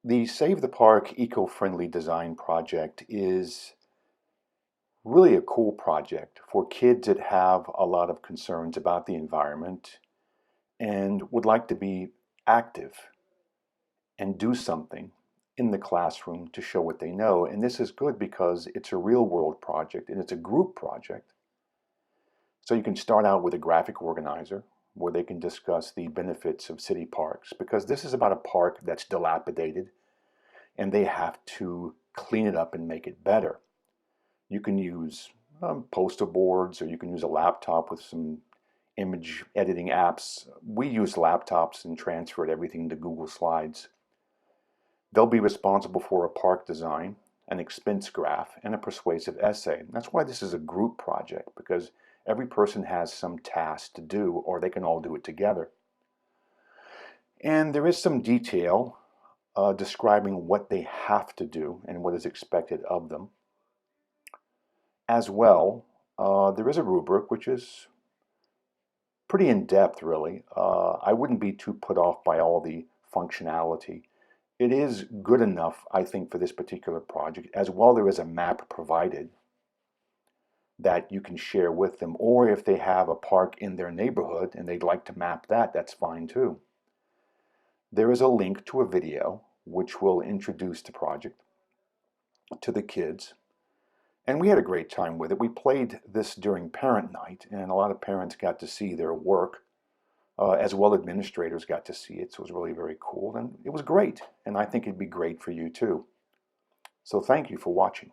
The Save the Park eco-friendly design project is really a cool project for kids that have a lot of concerns about the environment and would like to be active and do something in the classroom to show what they know. And this is good because it's a real world project and it's a group project. So you can start out with a graphic organizer where they can discuss the benefits of city parks, because this is about a park that's dilapidated and they have to clean it up and make it better. You can use poster boards, or you can use a laptop with some image editing apps. We use laptops and transferred everything to Google Slides. They'll be responsible for a park design, an expense graph, and a persuasive essay. That's why this is a group project, because every person has some task to do, or they can all do it together. And there is some detail describing what they have to do and what is expected of them. As well, there is a rubric which is pretty in-depth, really. I wouldn't be too put off by all the functionality. It is good enough, I think, for this particular project. As well, there is a map provided that you can share with them, or if they have a park in their neighborhood and they'd like to map that, that's fine too. There is a link to a video which will introduce the project to the kids. And we had a great time with it. We played this during parent night, and a lot of parents got to see their work, as well administrators got to see it. So it was really very cool, and it was great. And I think it'd be great for you too. So thank you for watching.